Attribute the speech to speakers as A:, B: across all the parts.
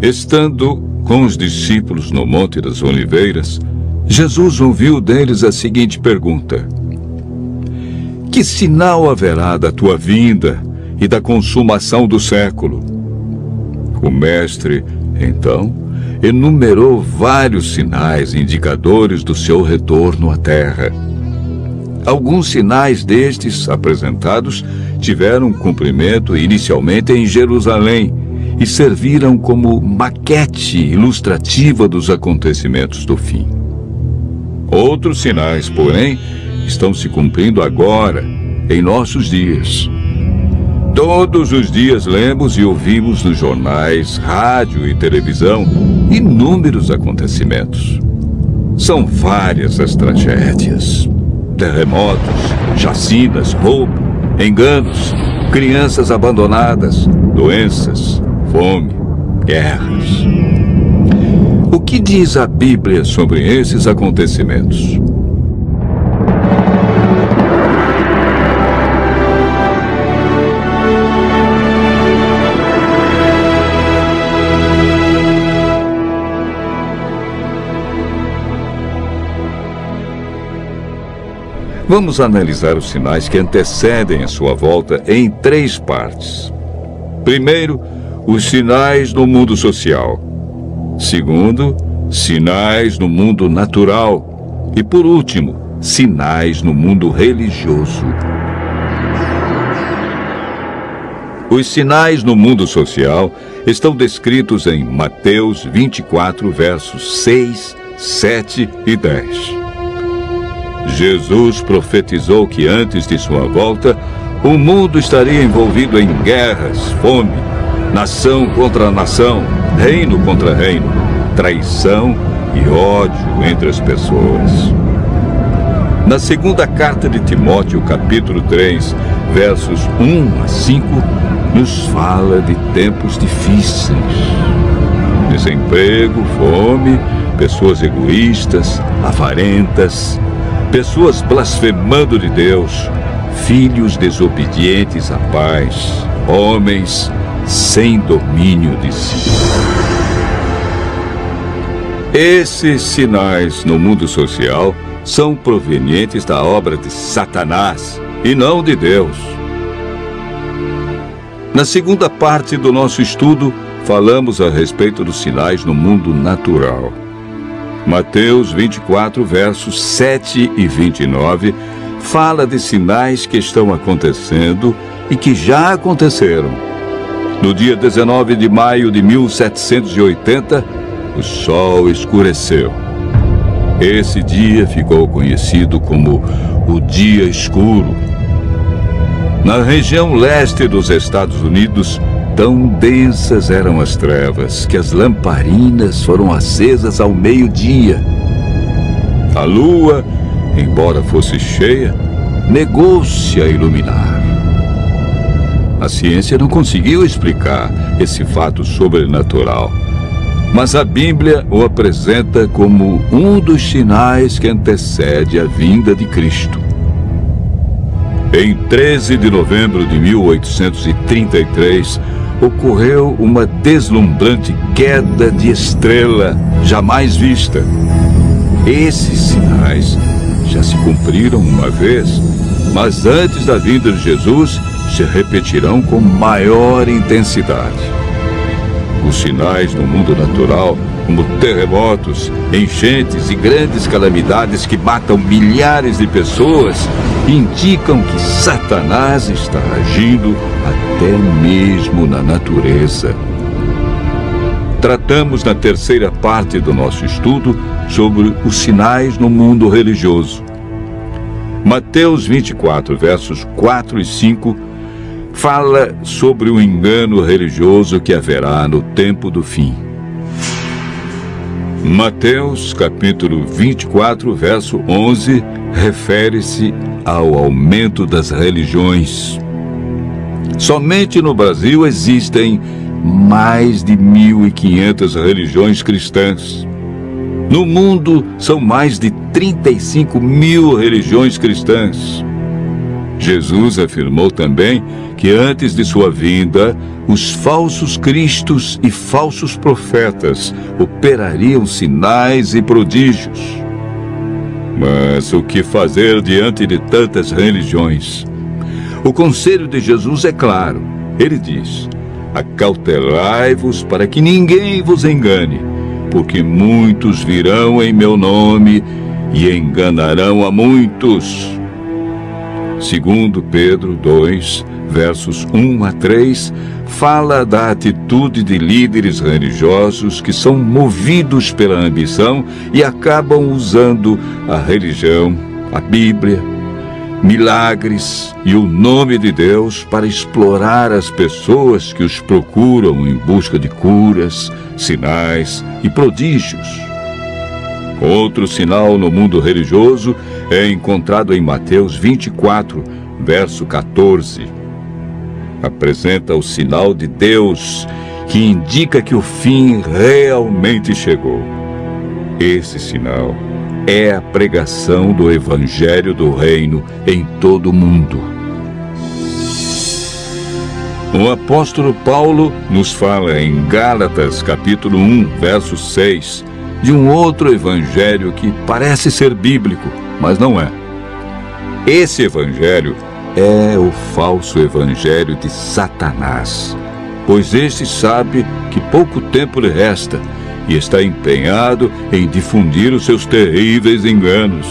A: Estando com os discípulos no Monte das Oliveiras, Jesus ouviu deles a seguinte pergunta: que sinal haverá da tua vinda e da consumação do século? O mestre, então, enumerou vários sinais indicadores do seu retorno à terra. Alguns sinais destes apresentados tiveram cumprimento inicialmente em Jerusalém e serviram como maquete ilustrativa dos acontecimentos do fim. Outros sinais, porém, estão se cumprindo agora, em nossos dias. Todos os dias lemos e ouvimos nos jornais, rádio e televisão inúmeros acontecimentos. São várias as tragédias: terremotos, chacinas, roubo, enganos, crianças abandonadas, doenças, fome, guerras. O que diz a Bíblia sobre esses acontecimentos? Vamos analisar os sinais que antecedem a sua volta em 3 partes. Primeiro, os sinais no mundo social. Segundo, sinais no mundo natural. E por último, sinais no mundo religioso. Os sinais no mundo social estão descritos em Mateus 24, versos 6, 7 e 10. Jesus profetizou que antes de sua volta, o mundo estaria envolvido em guerras, fome, nação contra nação, reino contra reino, traição e ódio entre as pessoas. Na segunda carta de Timóteo, capítulo 3, versos 1 a 5, nos fala de tempos difíceis. Desemprego, fome, pessoas egoístas, avarentas, pessoas blasfemando de Deus, filhos desobedientes à paz, homens sem domínio de si. Esses sinais no mundo social são provenientes da obra de Satanás e não de Deus. Na segunda parte do nosso estudo, falamos a respeito dos sinais no mundo natural. Mateus 24, versos 7 e 29, fala de sinais que estão acontecendo e que já aconteceram. No dia 19 de maio de 1780, o sol escureceu. Esse dia ficou conhecido como o Dia Escuro. Na região leste dos Estados Unidos, tão densas eram as trevas que as lamparinas foram acesas ao meio-dia. A lua, embora fosse cheia, negou-se a iluminar. A ciência não conseguiu explicar esse fato sobrenatural, mas a Bíblia o apresenta como um dos sinais que antecede a vinda de Cristo. Em 13 de novembro de 1833, ocorreu uma deslumbrante queda de estrela jamais vista. Esses sinais já se cumpriram uma vez, mas antes da vinda de Jesus se repetirão com maior intensidade. Os sinais no mundo natural, como terremotos, enchentes e grandes calamidades que matam milhares de pessoas, indicam que Satanás está agindo até mesmo na natureza. Tratamos na terceira parte do nosso estudo sobre os sinais no mundo religioso. Mateus 24, versos 4 e 5, fala sobre o engano religioso que haverá no tempo do fim. Mateus, capítulo 24, verso 11, refere-se ao aumento das religiões. Somente no Brasil existem mais de 1.500 religiões cristãs. No mundo, são mais de 35 mil religiões cristãs. Jesus afirmou também que antes de sua vinda, os falsos cristos e falsos profetas operariam sinais e prodígios. Mas o que fazer diante de tantas religiões? O conselho de Jesus é claro. Ele diz: acautelai-vos para que ninguém vos engane, porque muitos virão em meu nome e enganarão a muitos. Segundo Pedro 2, versos 1 a 3, fala da atitude de líderes religiosos que são movidos pela ambição e acabam usando a religião, a Bíblia, milagres e o nome de Deus para explorar as pessoas que os procuram em busca de curas, sinais e prodígios. Outro sinal no mundo religioso é encontrado em Mateus 24, verso 14. Apresenta o sinal de Deus que indica que o fim realmente chegou. Esse sinal é a pregação do Evangelho do Reino em todo o mundo. O apóstolo Paulo nos fala em Gálatas, capítulo 1, verso 6, de um outro evangelho que parece ser bíblico, mas não é. Esse evangelho é o falso evangelho de Satanás, pois este sabe que pouco tempo lhe resta e está empenhado em difundir os seus terríveis enganos.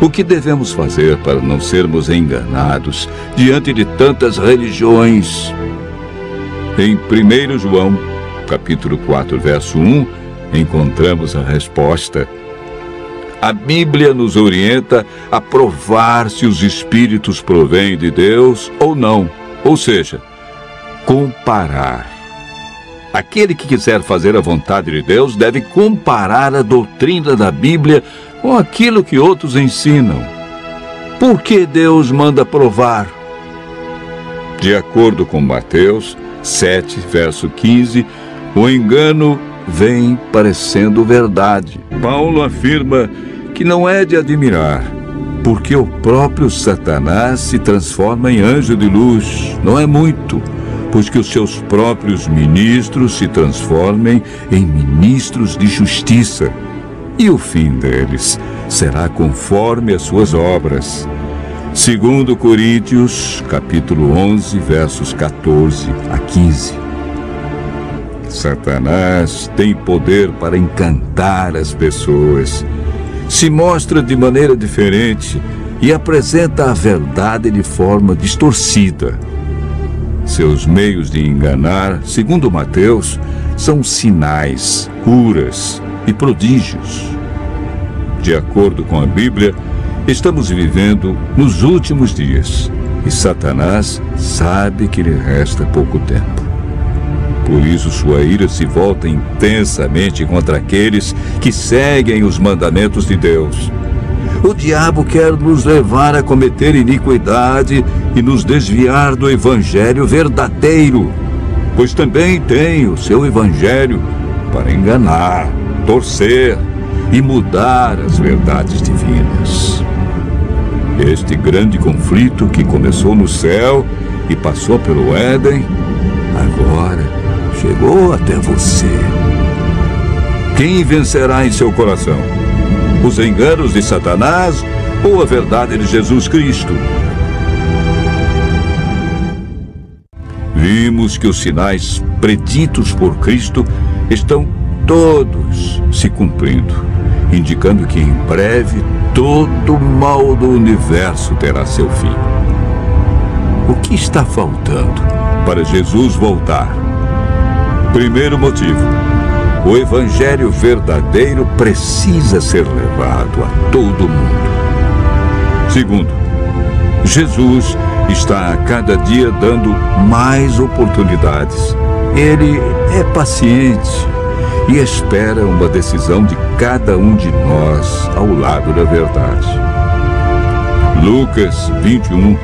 A: O que devemos fazer para não sermos enganados diante de tantas religiões? Em 1 João, capítulo 4, verso 1, encontramos a resposta. A Bíblia nos orienta a provar se os espíritos provêm de Deus ou não, ou seja, comparar. Aquele que quiser fazer a vontade de Deus deve comparar a doutrina da Bíblia com aquilo que outros ensinam. Por que Deus manda provar? De acordo com Mateus 7, verso 15, o engano vem parecendo verdade. Paulo afirma que não é de admirar, porque o próprio Satanás se transforma em anjo de luz. Não é muito, pois que os seus próprios ministros se transformem em ministros de justiça, e o fim deles será conforme as suas obras. Segundo Coríntios, capítulo 11, versos 14 a 15. Satanás tem poder para encantar as pessoas, se mostra de maneira diferente e apresenta a verdade de forma distorcida. Seus meios de enganar, segundo Mateus, são sinais, curas e prodígios. De acordo com a Bíblia, estamos vivendo nos últimos dias e Satanás sabe que lhe resta pouco tempo. Por isso sua ira se volta intensamente contra aqueles que seguem os mandamentos de Deus. O diabo quer nos levar a cometer iniquidade e nos desviar do evangelho verdadeiro, pois também tem o seu evangelho para enganar, torcer e mudar as verdades divinas. Este grande conflito que começou no céu e passou pelo Éden, agora chegou até você. Quem vencerá em seu coração? Os enganos de Satanás ou a verdade de Jesus Cristo? Vimos que os sinais preditos por Cristo estão todos se cumprindo, indicando que em breve todo o mal do universo terá seu fim. O que está faltando para Jesus voltar? Primeiro motivo: o evangelho verdadeiro precisa ser levado a todo mundo. Segundo, Jesus está a cada dia dando mais oportunidades. Ele é paciente e espera uma decisão de cada um de nós ao lado da verdade. Lucas 21,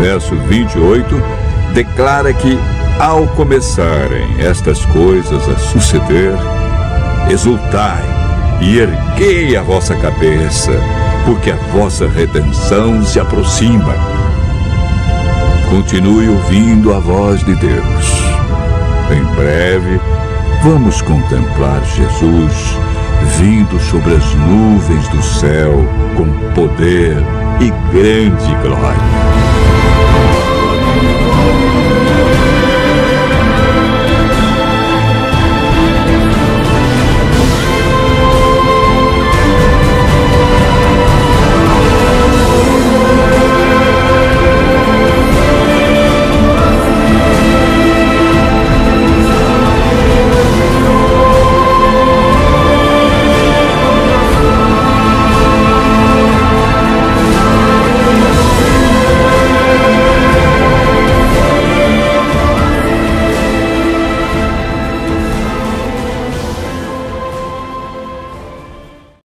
A: verso 28, declara que ao começarem estas coisas a suceder, exultai e erguei a vossa cabeça, porque a vossa redenção se aproxima. Continue ouvindo a voz de Deus. Em breve, vamos contemplar Jesus vindo sobre as nuvens do céu com poder e grande glória.